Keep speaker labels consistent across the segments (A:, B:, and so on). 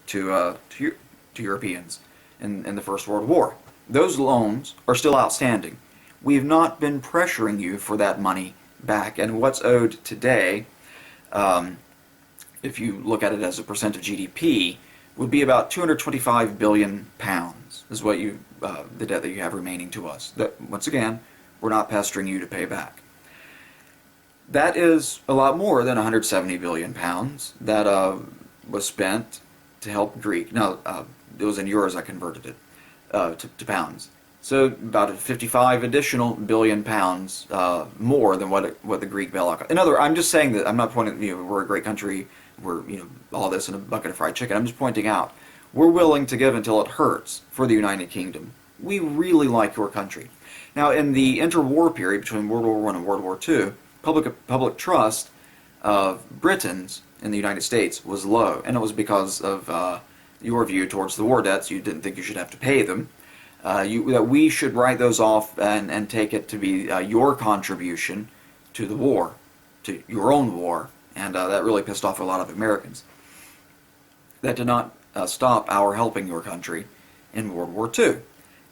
A: to Europeans in the First World War. Those loans are still outstanding. We've not been pressuring you for that money back, and what's owed today, if you look at it as a percent of GDP, would be about 225 billion pounds is what the debt that you have remaining to us. That, once again, we're not pestering you to pay back. That is a lot more than 170 billion pounds that was spent to help Greek. Now, it was in euros I converted it to pounds. So about 55 additional billion pounds more than what the Greek bailout cost. In other words, I'm just saying that I'm not pointing. We're a great country. We're all this in a bucket of fried chicken. I'm just pointing out we're willing to give until it hurts for the United Kingdom. We really like your country. Now, in the interwar period between World War I and World War II, public trust of Britons in the United States was low, and it was because of your view towards the war debts. You didn't think you should have to pay them. That we should write those off and take it to be your contribution to the war, to your own war, and that really pissed off a lot of Americans. That did not stop our helping your country in World War II.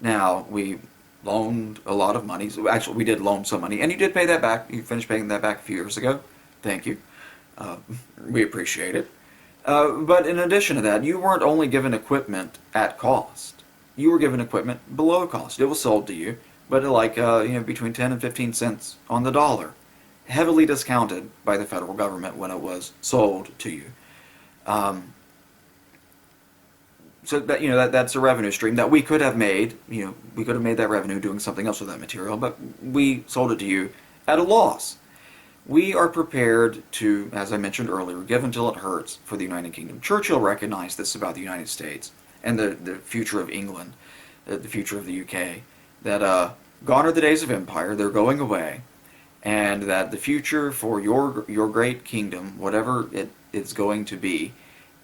A: Now, we loaned a lot of money. So actually, we did loan some money, and you did pay that back. You finished paying that back a few years ago. Thank you. We appreciate it. But in addition to that, you weren't only given equipment at cost. You were given equipment below cost. It was sold to you, but like between 10 and 15 cents on the dollar, heavily discounted by the federal government when it was sold to you. So that that's a revenue stream that we could have made. We could have made that revenue doing something else with that material, but we sold it to you at a loss. We are prepared to, as I mentioned earlier, give until it hurts for the United Kingdom. Churchill recognized this about the United States and the future of England, the future of the UK, that gone are the days of empire, they're going away, and that the future for your great kingdom, whatever it is going to be,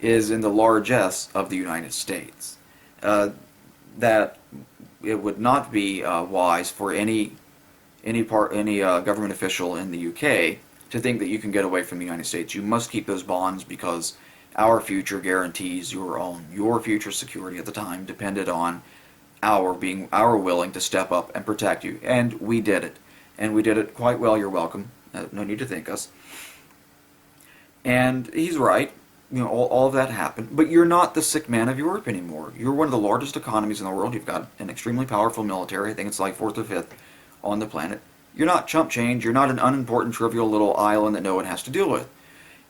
A: is in the largesse of the United States. That it would not be wise for any government official in the UK to think that you can get away from the United States. You must keep those bonds because our future guarantees your future security at the time depended on our willing to step up and protect you, and we did it, and we did it quite well. You're welcome. No need to thank us. And he's right. All of that happened, but you're not the sick man of Europe anymore. You're one of the largest economies in the world. You've got an extremely powerful military. I think it's like 4th or 5th on the planet. You're not chump change. You're not an unimportant, trivial little island that no one has to deal with.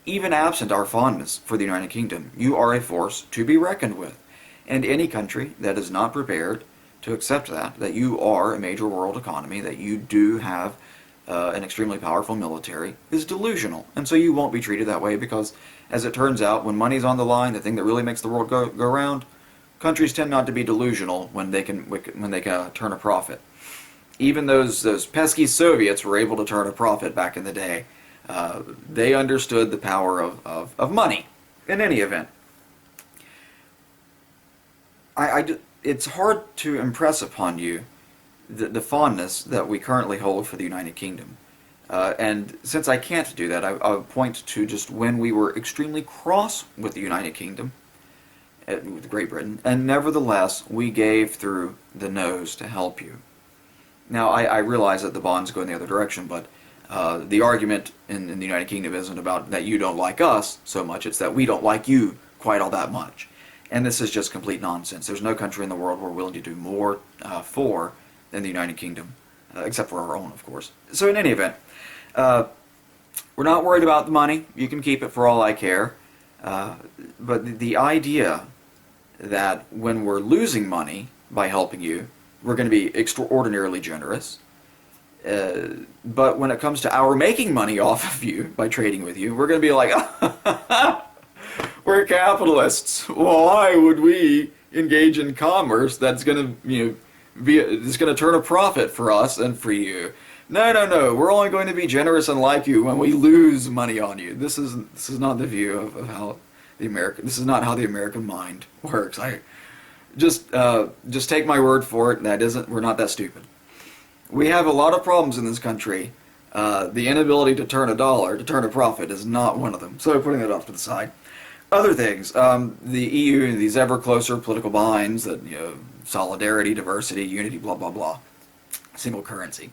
A: Even absent our fondness for the United Kingdom, you are a force to be reckoned with. And any country that is not prepared to accept that you are a major world economy, that you do have an extremely powerful military, is delusional. And so you won't be treated that way because, as it turns out, when money's on the line, the thing that really makes the world go round, countries tend not to be delusional when they can turn a profit. Even those pesky Soviets were able to turn a profit back in the day. They understood the power of money. In any event, it's hard to impress upon you the fondness that we currently hold for the United Kingdom. And since I can't do that, I'll point to just when we were extremely cross with the United Kingdom, with Great Britain, and nevertheless we gave through the nose to help you. Now, I realize that the bonds go in the other direction, but the argument in the United Kingdom isn't about that you don't like us so much, it's that we don't like you quite all that much. And this is just complete nonsense. There's no country in the world we're willing to do more for than the United Kingdom, except for our own, of course. So in any event, we're not worried about the money. You can keep it for all I care. But the idea that when we're losing money by helping you, we're going to be extraordinarily generous. But when it comes to our making money off of you by trading with you, we're going to be like, we're capitalists. Why would we engage in commerce that's going to it's going to turn a profit for us and for you? No. We're only going to be generous and like you when we lose money on you. This is not the view of how this is not how the American mind works. Just take my word for it. We're not that stupid. We have a lot of problems in this country. The inability to turn a dollar, to turn a profit, is not one of them. So putting that off to the side. Other things, the EU, these ever closer political binds that, solidarity, diversity, unity, blah, blah, blah, single currency.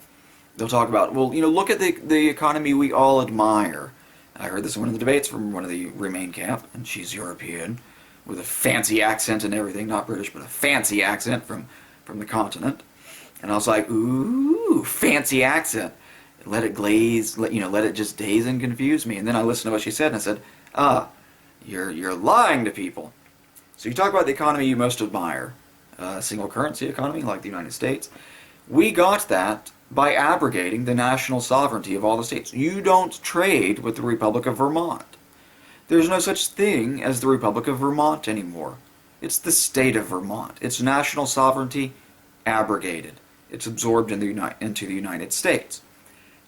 A: They'll talk about, well, look at the economy we all admire. I heard this in one of the debates from one of the Remain camp, and she's European, with a fancy accent and everything, not British, but a fancy accent from the continent. And I was like, ooh, fancy accent. Let it glaze, let it just daze and confuse me. And then I listened to what she said, and I said, you're lying to people. So you talk about the economy you most admire, single currency economy like the United States. We got that by abrogating the national sovereignty of all the states. You don't trade with the Republic of Vermont. There's no such thing as the Republic of Vermont anymore. It's the state of Vermont. Its national sovereignty abrogated. It's absorbed into the United States.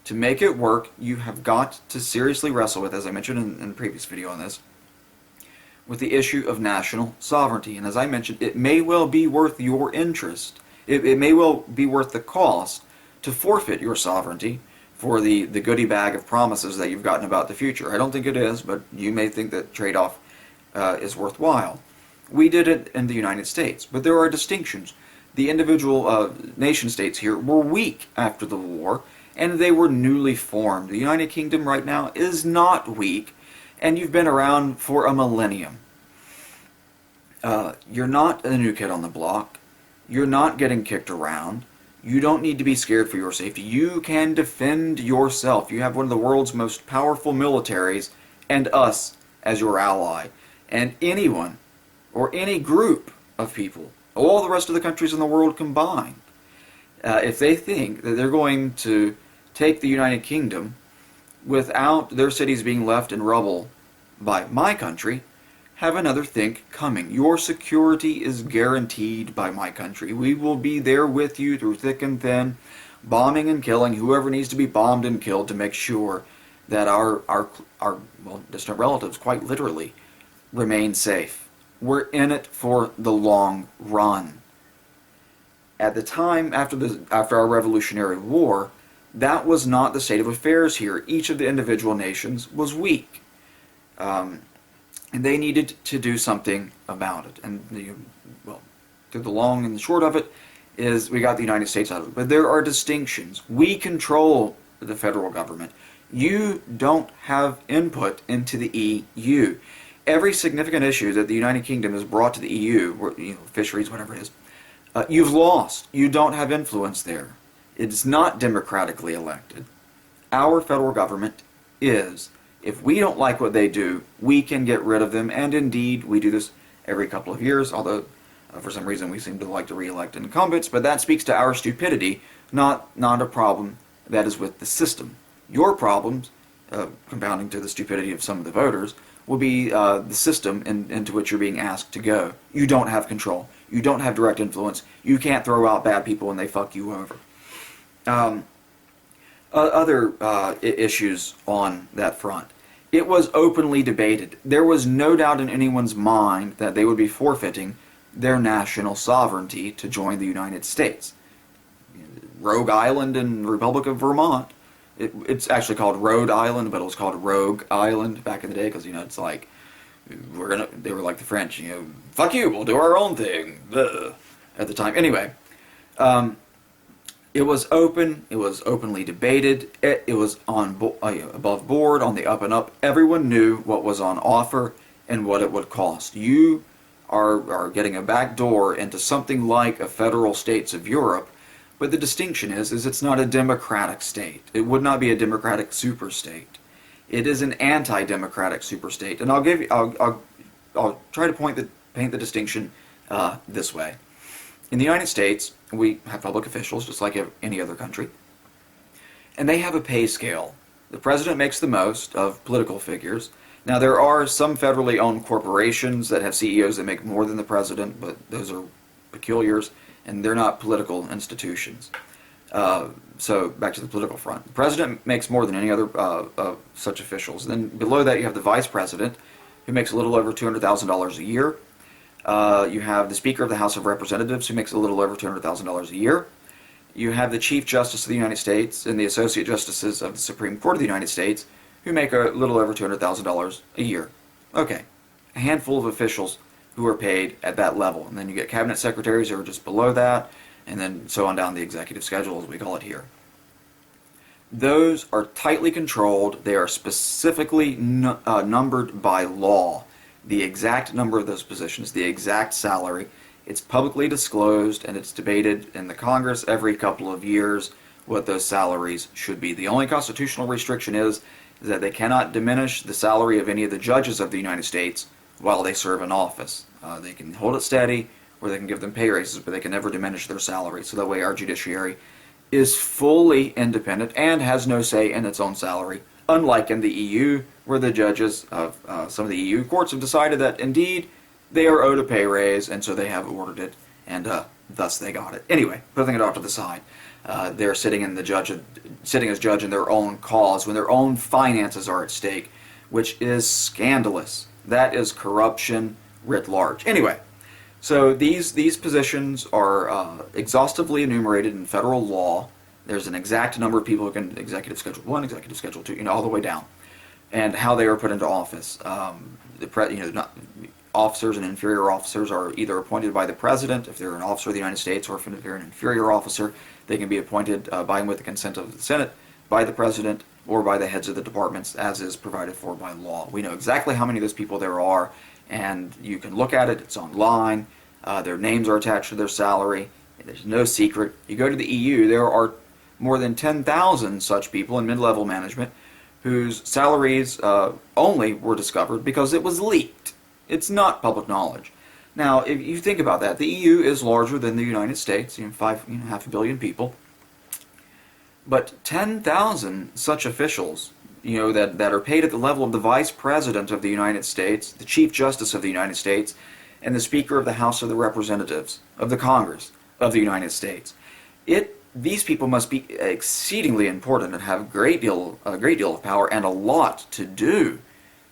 A: To make it work, you have got to seriously wrestle with, as I mentioned in a previous video on this, with the issue of national sovereignty. And as I mentioned, it may well be worth your interest. It may well be worth the cost to forfeit your sovereignty for the goodie bag of promises that you've gotten about the future. I don't think it is, but you may think that trade-off is worthwhile. We did it in the United States, but there are distinctions. The individual nation-states here were weak after the war, and they were newly formed. The United Kingdom right now is not weak, and you've been around for a millennium. You're not a new kid on the block. You're not getting kicked around. You don't need to be scared for your safety. You can defend yourself. You have one of the world's most powerful militaries and us as your ally. And anyone or any group of people, all the rest of the countries in the world combined, if they think that they're going to take the United Kingdom without their cities being left in rubble by my country, have another think coming. Your security is guaranteed by my country. We will be there with you through thick and thin, bombing and killing whoever needs to be bombed and killed to make sure that our distant relatives, quite literally, remain safe. We're in it for the long run. At the time, after our Revolutionary War, that was not the state of affairs here. Each of the individual nations was weak. And they needed to do something about it. And through the long and the short of it is we got the United States out of it. But there are distinctions. We control the federal government. You don't have input into the EU. Every significant issue that the United Kingdom has brought to the EU, fisheries, whatever it is, you've lost. You don't have influence there. It's not democratically elected. Our federal government is. If we don't like what they do, we can get rid of them, and indeed, we do this every couple of years, although for some reason we seem to like to re-elect incumbents, but that speaks to our stupidity, not a problem that is with the system. Your problems, compounding to the stupidity of some of the voters, will be the system into which you're being asked to go. You don't have control. You don't have direct influence. You can't throw out bad people and they fuck you over. Other issues on that front. It was openly debated. There was no doubt in anyone's mind that they would be forfeiting their national sovereignty to join the United States. Rogue Island and Republic of Vermont. It's actually called Rhode Island, but it was called Rogue Island back in the day because it's like they were like the French, fuck you, we'll do our own thing. Ugh, at the time. Anyway, it was open. It was openly debated. It was above board, on the up and up. Everyone knew what was on offer and what it would cost. You are getting a back door into something like a federal states of Europe, but the distinction is it's not a democratic state. It would not be a democratic superstate. It is an anti-democratic superstate, and I'll try to paint the distinction this way. In the United States, we have public officials just like any other country, and they have a pay scale. The president makes the most of political figures. Now, there are some federally owned corporations that have CEOs that make more than the president, but those are peculiars, and they're not political institutions. So, back to the political front. The president makes more than any other such officials. Then below that, you have the vice president, who makes a little over $200,000 a year. You have the Speaker of the House of Representatives, who makes a little over $200,000 a year. You have the Chief Justice of the United States and the Associate Justices of the Supreme Court of the United States, who make a little over $200,000 a year. Okay, a handful of officials who are paid at that level. And then you get cabinet secretaries who are just below that, and then so on down the executive schedule, as we call it here. Those are tightly controlled. They are specifically numbered by law. The exact number of those positions, the exact salary. It's publicly disclosed, and it's debated in the Congress every couple of years what those salaries should be. The only constitutional restriction is that they cannot diminish the salary of any of the judges of the United States while they serve in office. They can hold it steady, or they can give them pay raises, but they can never diminish their salary. So that way our judiciary is fully independent and has no say in its own salary, unlike in the EU, where the judges of some of the EU courts have decided that indeed they are owed a pay raise, and so they have ordered it, and thus they got it. Anyway, putting it off to the side, they're sitting as judge in their own cause when their own finances are at stake, which is scandalous. That is corruption writ large. Anyway, so these positions are exhaustively enumerated in federal law. There's an exact number of people who can executive schedule 1, executive schedule 2, all the way down, and how they are put into office. Officers and inferior officers are either appointed by the president if they're an officer of the United States, or if they're an inferior officer, they can be appointed by and with the consent of the Senate, by the president, or by the heads of the departments, as is provided for by law. We know exactly how many of those people there are, and you can look at it. It's online. Their names are attached to their salary. There's no secret. You go to the EU, there are more than 10,000 such people in mid-level management whose salaries only were discovered because it was leaked. It's not public knowledge. Now, if you think about that, the EU is larger than the United States, half a billion people. But 10,000 such officials, that are paid at the level of the Vice President of the United States, the Chief Justice of the United States, and the Speaker of the House of the Representatives of the Congress of the United States. These people must be exceedingly important and have a great deal of power and a lot to do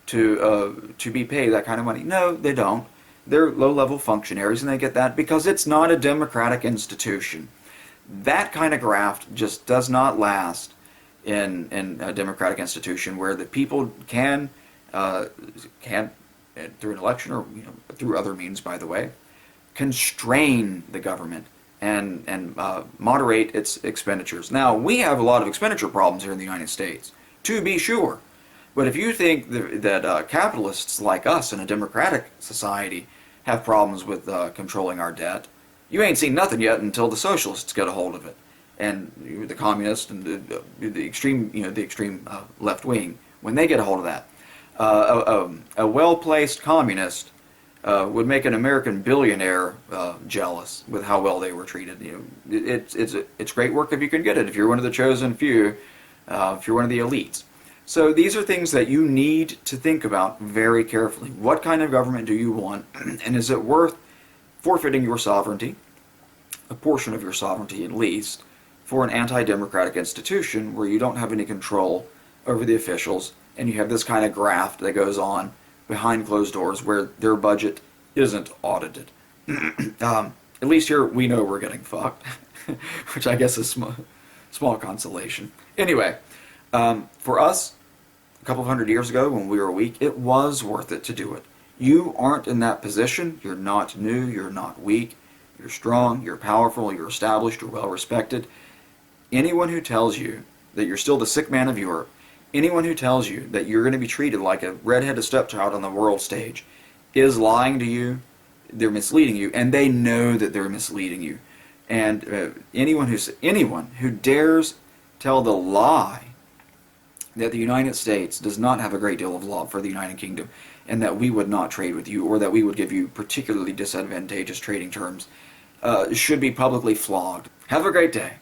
A: to be paid that kind of money. No, they don't. They're low-level functionaries, and they get that because it's not a democratic institution. That kind of graft just does not last in a democratic institution where the people can through an election, or through other means, by the way, constrain the government and moderate its expenditures. Now, we have a lot of expenditure problems here in the United States, to be sure. But if you think that capitalists like us in a democratic society have problems with controlling our debt, you ain't seen nothing yet until the socialists get a hold of it, and the communists and the extreme left wing, when they get a hold of that. A well-placed communist would make an American billionaire jealous with how well they were treated. It's great work if you can get it. If you're one of the chosen few, if you're one of the elites. So these are things that you need to think about very carefully. What kind of government do you want, and is it worth forfeiting your sovereignty, a portion of your sovereignty at least, for an anti-democratic institution where you don't have any control over the officials, and you have this kind of graft that goes on behind closed doors where their budget isn't audited. At least here we know we're getting fucked, which I guess is small consolation. Anyway, for us, a couple of hundred years ago when we were weak, it was worth it to do it. You aren't in that position. You're not new. You're not weak. You're strong. You're powerful. You're established. You're well respected. Anyone who tells you that you're still the sick man of Europe, anyone who tells you that you're going to be treated like a red-headed stepchild on the world stage is lying to you. They're misleading you, and they know that they're misleading you. And anyone who dares tell the lie that the United States does not have a great deal of love for the United Kingdom, and that we would not trade with you, or that we would give you particularly disadvantageous trading terms, should be publicly flogged. Have a great day.